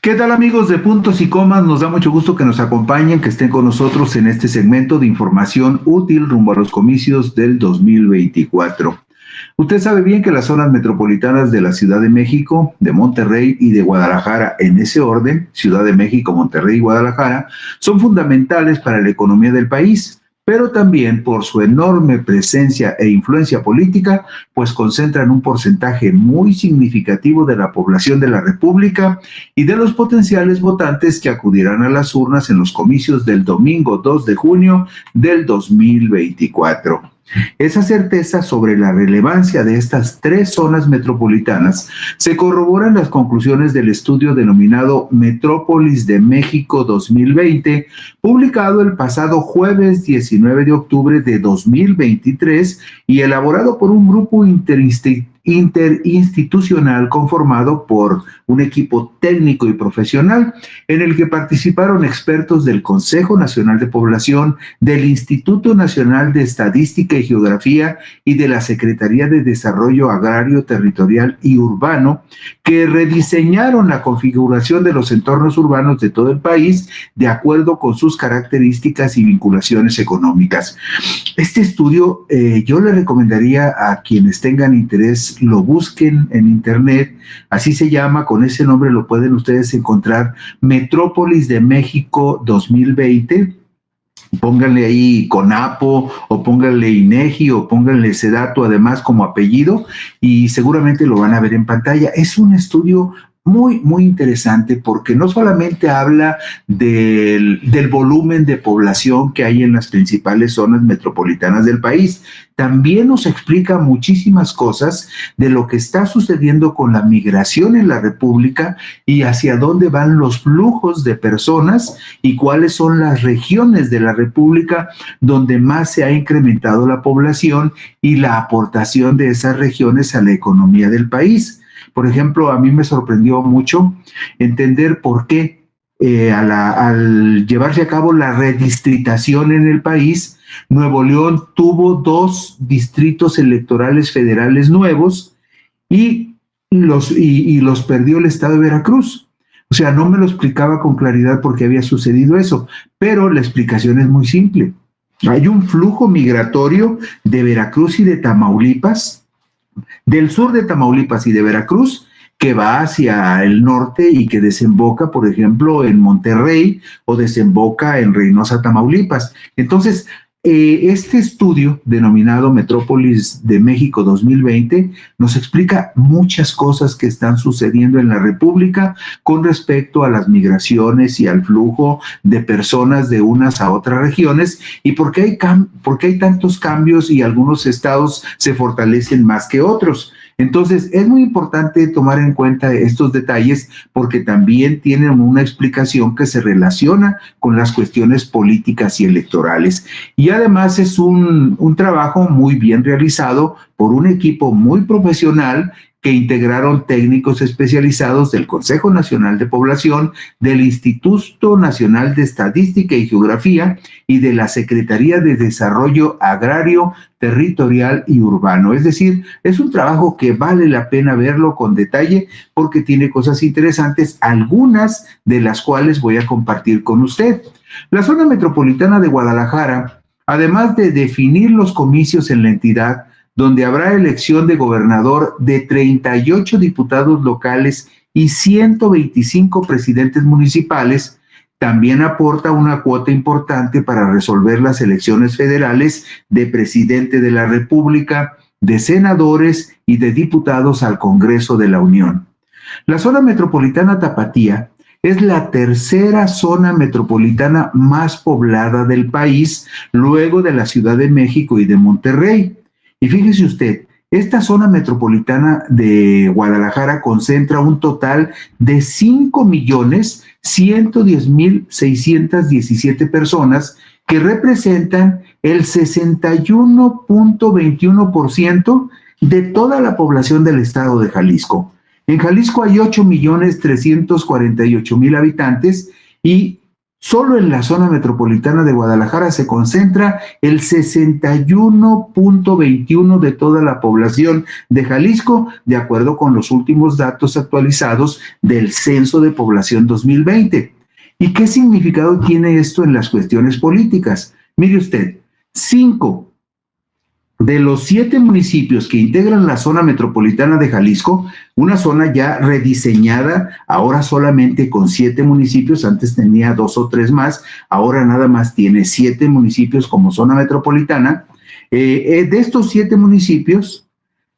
¿Qué tal, amigos de Puntos y Comas? Nos da mucho gusto que nos acompañen, que estén con nosotros en este segmento de información útil rumbo a los comicios del 2024. Usted sabe bien que las zonas metropolitanas de la Ciudad de México, de Monterrey y de Guadalajara, en ese orden, Ciudad de México, Monterrey y Guadalajara, son fundamentales para la economía del país, pero también por su enorme presencia e influencia política, pues concentran un porcentaje muy significativo de la población de la República y de los potenciales votantes que acudirán a las urnas en los comicios del domingo 2 de junio del 2024. Esa certeza sobre la relevancia de estas tres zonas metropolitanas se corrobora en las conclusiones del estudio denominado Metrópolis de México 2020, publicado el pasado jueves 19 de octubre de 2023 y elaborado por un grupo interinstitucional conformado por un equipo técnico y profesional en el que participaron expertos del Consejo Nacional de Población, del Instituto Nacional de Estadística y Geografía y de la Secretaría de Desarrollo Agrario, Territorial y Urbano, que rediseñaron la configuración de los entornos urbanos de todo el país de acuerdo con sus características y vinculaciones económicas. Este estudio yo le recomendaría a quienes tengan interés lo busquen en internet, así se llama, con ese nombre lo pueden ustedes encontrar, Metrópolis de México 2020, pónganle ahí CONAPO o pónganle INEGI o pónganle SEDATU además como apellido y seguramente lo van a ver en pantalla. Es un estudio muy interesante porque no solamente habla del volumen de población que hay en las principales zonas metropolitanas del país, también nos explica muchísimas cosas de lo que está sucediendo con la migración en la República y hacia dónde van los flujos de personas y cuáles son las regiones de la República donde más se ha incrementado la población y la aportación de esas regiones a la economía del país. Por ejemplo, a mí me sorprendió mucho entender por qué al llevarse a cabo la redistritación en el país, Nuevo León tuvo 2 distritos electorales federales nuevos y los perdió el estado de Veracruz. O sea, no me lo explicaba con claridad por qué había sucedido eso, pero la explicación es muy simple. Hay un flujo migratorio de Veracruz y de Tamaulipas, del sur de Tamaulipas y de Veracruz, que va hacia el norte y que desemboca, por ejemplo, en Monterrey o desemboca en Reynosa, Tamaulipas. Entonces, este estudio denominado Metrópolis de México 2020 nos explica muchas cosas que están sucediendo en la República con respecto a las migraciones y al flujo de personas de unas a otras regiones y por qué hay tantos cambios y algunos estados se fortalecen más que otros. Entonces, es muy importante tomar en cuenta estos detalles porque también tienen una explicación que se relaciona con las cuestiones políticas y electorales. Y además es un trabajo muy bien realizado por un equipo muy profesional que integraron técnicos especializados del Consejo Nacional de Población, del Instituto Nacional de Estadística y Geografía y de la Secretaría de Desarrollo Agrario, Territorial y Urbano. Es decir, es un trabajo que vale la pena verlo con detalle porque tiene cosas interesantes, algunas de las cuales voy a compartir con usted. La zona metropolitana de Guadalajara, además de definir los comicios en la entidad, donde habrá elección de gobernador de 38 diputados locales y 125 presidentes municipales, también aporta una cuota importante para resolver las elecciones federales de presidente de la República, de senadores y de diputados al Congreso de la Unión. La zona metropolitana Tapatía es la tercera zona metropolitana más poblada del país, luego de la Ciudad de México y de Monterrey. Y fíjese usted, esta zona metropolitana de Guadalajara concentra un total de 5.110.617 personas que representan el 61.21% de toda la población del estado de Jalisco. En Jalisco hay 8.348.000 habitantes y Solo en la zona metropolitana de Guadalajara se concentra el 61.21 de toda la población de Jalisco, de acuerdo con los últimos datos actualizados del Censo de Población 2020. ¿Y qué significado tiene esto en las cuestiones políticas? Mire usted, 5 de los 7 municipios que integran la zona metropolitana de Jalisco, una zona ya rediseñada, ahora solamente con 7 municipios, antes tenía 2 o 3 más, ahora nada más tiene 7 municipios como zona metropolitana. De estos 7 municipios,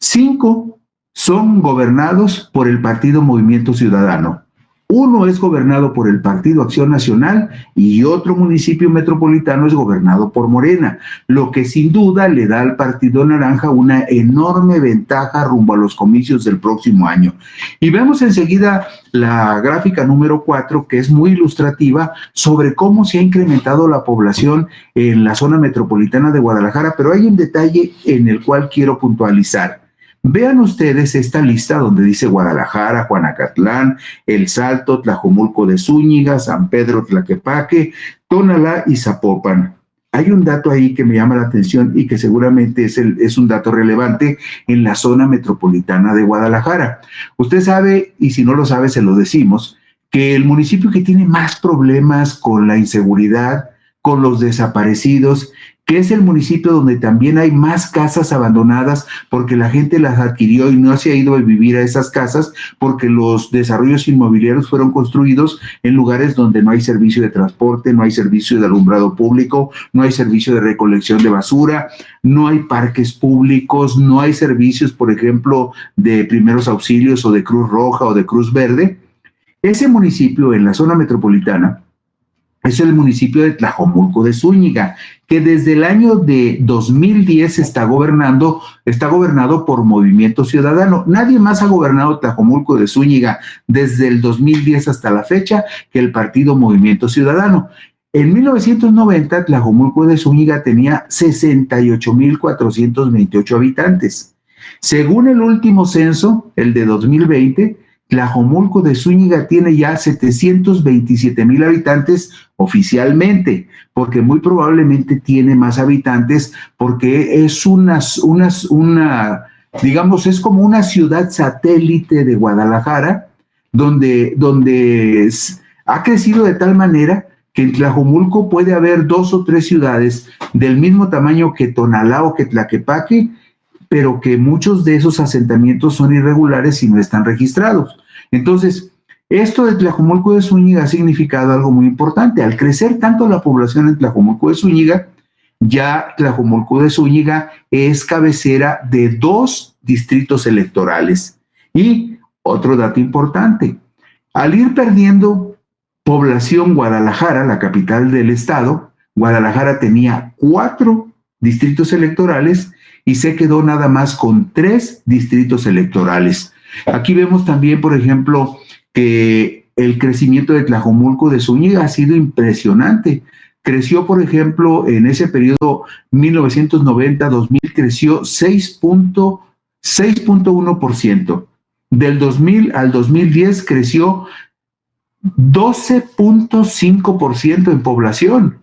5 son gobernados por el partido Movimiento Ciudadano. Uno es gobernado por el Partido Acción Nacional y otro municipio metropolitano es gobernado por Morena, lo que sin duda le da al Partido Naranja una enorme ventaja rumbo a los comicios del próximo año. Y vemos enseguida la gráfica número 4, que es muy ilustrativa sobre cómo se ha incrementado la población en la zona metropolitana de Guadalajara, pero hay un detalle en el cual quiero puntualizar. Vean ustedes esta lista donde dice Guadalajara, Juanacatlán, El Salto, Tlajomulco de Zúñiga, San Pedro Tlaquepaque, Tonalá y Zapopan. Hay un dato ahí que me llama la atención y que seguramente es un dato relevante en la zona metropolitana de Guadalajara. Usted sabe, y si no lo sabe se lo decimos, que el municipio que tiene más problemas con la inseguridad, con los desaparecidos, que es el municipio donde también hay más casas abandonadas porque la gente las adquirió y no se ha ido a vivir a esas casas porque los desarrollos inmobiliarios fueron construidos en lugares donde no hay servicio de transporte, no hay servicio de alumbrado público, no hay servicio de recolección de basura, no hay parques públicos, no hay servicios, por ejemplo, de primeros auxilios o de Cruz Roja o de Cruz Verde. Ese municipio en la zona metropolitana es el municipio de Tlajomulco de Zúñiga, que desde el año de 2010 está gobernado por Movimiento Ciudadano. Nadie más ha gobernado Tlajomulco de Zúñiga desde el 2010 hasta la fecha que el partido Movimiento Ciudadano. En 1990, Tlajomulco de Zúñiga tenía 68,428 habitantes. Según el último censo, el de 2020, Tlajomulco de Zúñiga tiene ya 727,000 habitantes oficialmente, porque muy probablemente tiene más habitantes porque es digamos, es como una ciudad satélite de Guadalajara, donde ha crecido de tal manera que en Tlajomulco puede haber 2 o 3 ciudades del mismo tamaño que Tonalá o que Tlaquepaque, pero que muchos de esos asentamientos son irregulares y no están registrados. Entonces, esto de Tlajomulco de Zúñiga ha significado algo muy importante. Al crecer tanto la población en Tlajomulco de Zúñiga, ya Tlajomulco de Zúñiga es cabecera de 2 distritos electorales. Y otro dato importante, al ir perdiendo población Guadalajara, la capital del estado, Guadalajara tenía 4 distritos electorales y se quedó nada más con 3 distritos electorales. Aquí vemos también, por ejemplo, que el crecimiento de Tlajomulco de Zúñiga ha sido impresionante. Creció, por ejemplo, en ese periodo 1990-2000, creció 6.1%. Del 2000 al 2010 creció 12.5% en población.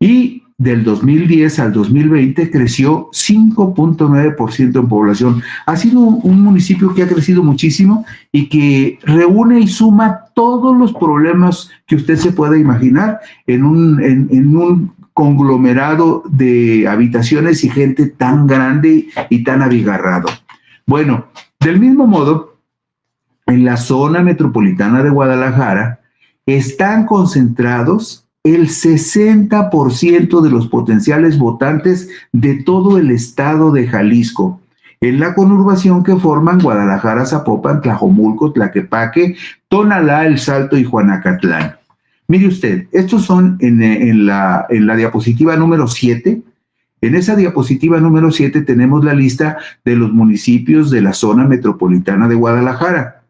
Y del 2010 al 2020 creció 5.9% en población. Ha sido un municipio que ha crecido muchísimo y que reúne y suma todos los problemas que usted se pueda imaginar en un conglomerado de habitaciones y gente tan grande y tan abigarrado. Bueno, del mismo modo, en la zona metropolitana de Guadalajara están concentrados el 60% de los potenciales votantes de todo el estado de Jalisco, en la conurbación que forman Guadalajara, Zapopan, Tlajomulco, Tlaquepaque, Tonalá, El Salto y Juanacatlán. Mire usted, estos son en la diapositiva número 7. En esa diapositiva número 7 tenemos la lista de los municipios de la zona metropolitana de Guadalajara.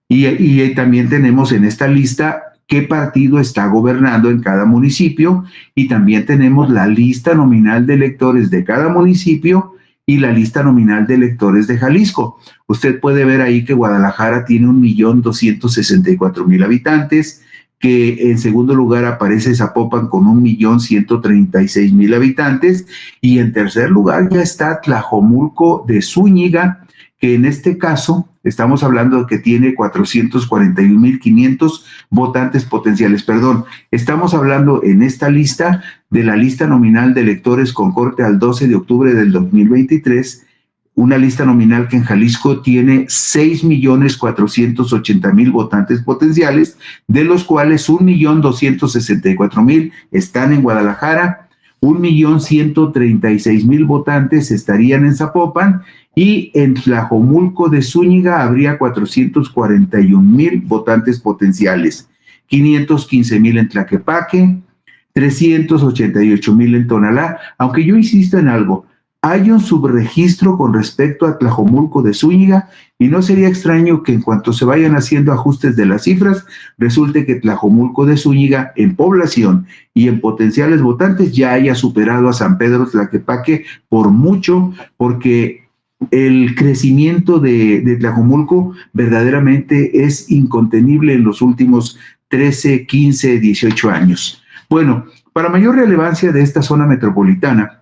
Y también tenemos en esta lista qué partido está gobernando en cada municipio, y también tenemos la lista nominal de electores de cada municipio y la lista nominal de electores de Jalisco. Usted puede ver ahí que Guadalajara tiene 1,264,000 habitantes, que en segundo lugar aparece Zapopan con 1,136,000 habitantes, y en tercer lugar ya está Tlajomulco de Zúñiga, que en este caso estamos hablando de que tiene 441,500 votantes potenciales. Perdón, estamos hablando en esta lista de la lista nominal de electores con corte al 12 de octubre del 2023, una lista nominal que en Jalisco tiene 6,480,000 votantes potenciales, de los cuales 1,264,000 están en Guadalajara, 1,136,000 votantes estarían en Zapopan, y en Tlajomulco de Zúñiga habría 441,000 votantes potenciales, 515,000 en Tlaquepaque, 388,000 en Tonalá, aunque yo insisto en algo. Hay un subregistro con respecto a Tlajomulco de Zúñiga, y no sería extraño que en cuanto se vayan haciendo ajustes de las cifras, resulte que Tlajomulco de Zúñiga en población y en potenciales votantes ya haya superado a San Pedro Tlaquepaque por mucho, porque el crecimiento de Tlajomulco verdaderamente es incontenible en los últimos 13, 15, 18 años. Bueno, para mayor relevancia de esta zona metropolitana,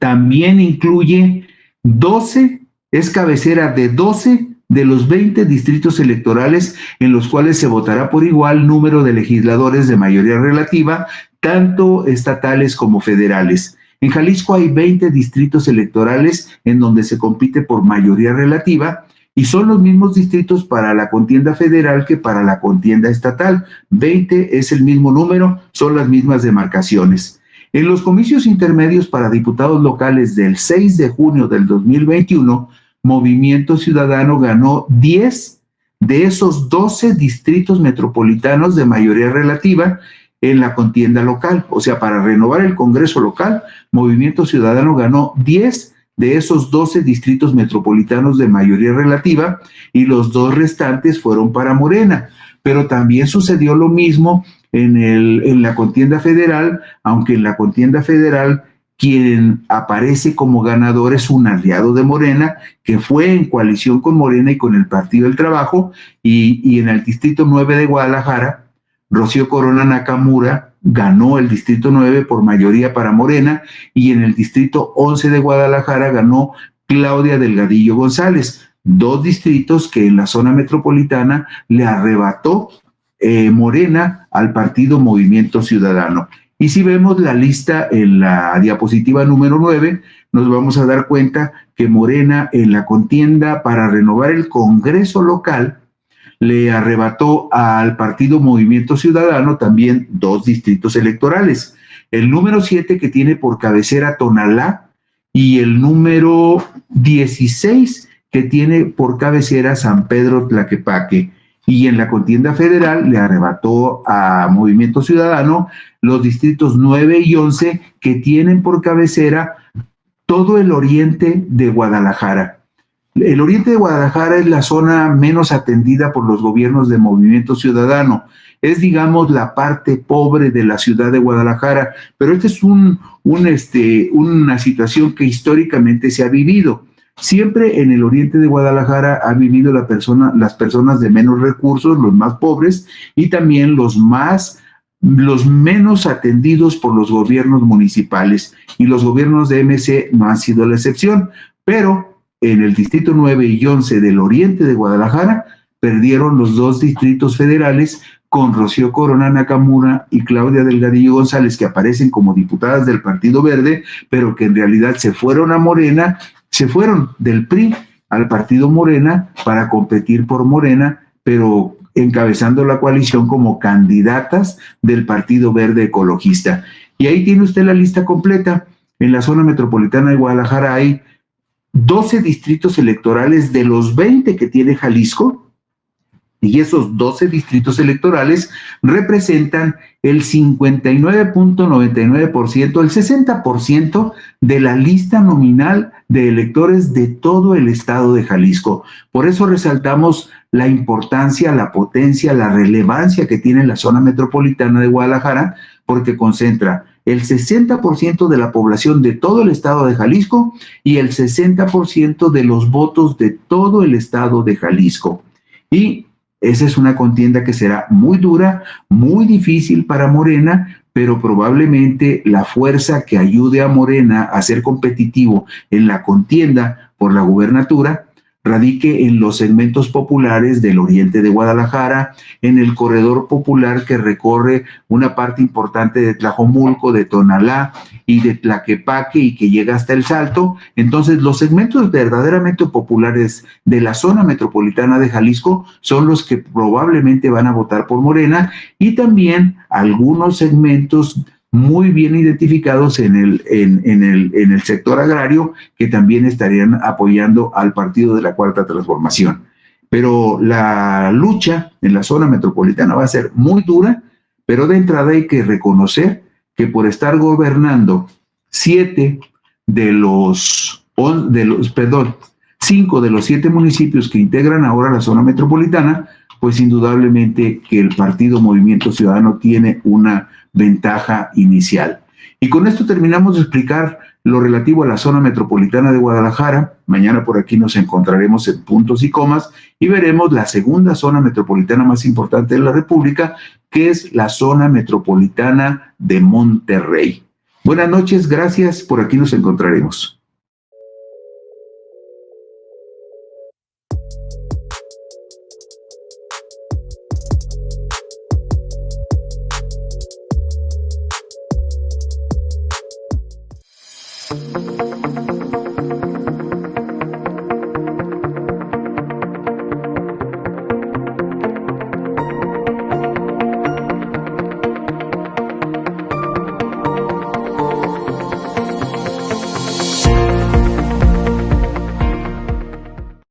también incluye 12, es cabecera de 12 de los 20 distritos electorales en los cuales se votará por igual número de legisladores de mayoría relativa, tanto estatales como federales. En Jalisco hay 20 distritos electorales en donde se compite por mayoría relativa, y son los mismos distritos para la contienda federal que para la contienda estatal. 20 es el mismo número, son las mismas demarcaciones. En los comicios intermedios para diputados locales del 6 de junio del 2021, Movimiento Ciudadano ganó 10 de esos 12 distritos metropolitanos de mayoría relativa en la contienda local. O sea, para renovar el Congreso local, Movimiento Ciudadano ganó 10 de esos 12 distritos metropolitanos de mayoría relativa, y los 2 restantes fueron para Morena. Pero también sucedió lo mismo en la contienda federal, aunque en la contienda federal quien aparece como ganador es un aliado de Morena, que fue en coalición con Morena y con el Partido del Trabajo, y en el Distrito 9 de Guadalajara, Rocío Corona Nakamura ganó el Distrito 9 por mayoría para Morena, y en el Distrito 11 de Guadalajara ganó Claudia Delgadillo González, 2 distritos que en la zona metropolitana le arrebató Morena al partido Movimiento Ciudadano. Y si vemos la lista en la diapositiva número 9, nos vamos a dar cuenta que Morena en la contienda para renovar el Congreso local le arrebató al partido Movimiento Ciudadano también 2 distritos electorales. El número 7, que tiene por cabecera Tonalá, y el número 16, que tiene por cabecera San Pedro Tlaquepaque. Y en la contienda federal le arrebató a Movimiento Ciudadano los distritos 9 y 11, que tienen por cabecera todo el oriente de Guadalajara. El oriente de Guadalajara es la zona menos atendida por los gobiernos de Movimiento Ciudadano. Es, digamos, la parte pobre de la ciudad de Guadalajara, pero esta es una situación que históricamente se ha vivido. Siempre en el oriente de Guadalajara ha vivido las personas de menos recursos, los más pobres, y también los menos atendidos por los gobiernos municipales, y los gobiernos de MC no han sido la excepción. Pero en el Distrito 9 y 11 del oriente de Guadalajara perdieron los 2 distritos federales, con Rocío Corona Nakamura y Claudia Delgadillo González, que aparecen como diputadas del Partido Verde, pero que en realidad se fueron a Morena, se fueron del PRI al Partido Morena para competir por Morena, pero encabezando la coalición como candidatas del Partido Verde Ecologista. Y ahí tiene usted la lista completa. En la zona metropolitana de Guadalajara hay 12 distritos electorales de los 20 que tiene Jalisco, y esos 12 distritos electorales representan el 59.99%, el 60% de la lista nominal de electores de todo el estado de Jalisco. Por eso resaltamos la importancia, la potencia, la relevancia que tiene la zona metropolitana de Guadalajara, porque concentra el 60% de la población de todo el estado de Jalisco y el 60% de los votos de todo el estado de Jalisco. Y Esa es una contienda que será muy dura, muy difícil para Morena, pero probablemente la fuerza que ayude a Morena a ser competitivo en la contienda por la gubernatura radique en los segmentos populares del oriente de Guadalajara, en el corredor popular que recorre una parte importante de Tlajomulco, de Tonalá y de Tlaquepaque y que llega hasta El Salto. Entonces, los segmentos verdaderamente populares de la zona metropolitana de Jalisco son los que probablemente van a votar por Morena, y también algunos segmentos muy bien identificados en el sector agrario que también estarían apoyando al Partido de la Cuarta Transformación. Pero la lucha en la zona metropolitana va a ser muy dura, pero de entrada hay que reconocer que por estar gobernando 7 de los, perdón, 5 de los 7 municipios que integran ahora la zona metropolitana, pues indudablemente que el partido Movimiento Ciudadano tiene una ventaja inicial. Y con esto terminamos de explicar lo relativo a la zona metropolitana de Guadalajara. Mañana por aquí nos encontraremos en puntos y comas y veremos la segunda zona metropolitana más importante de la República, que es la zona metropolitana de Monterrey. Buenas noches, gracias, por aquí nos encontraremos.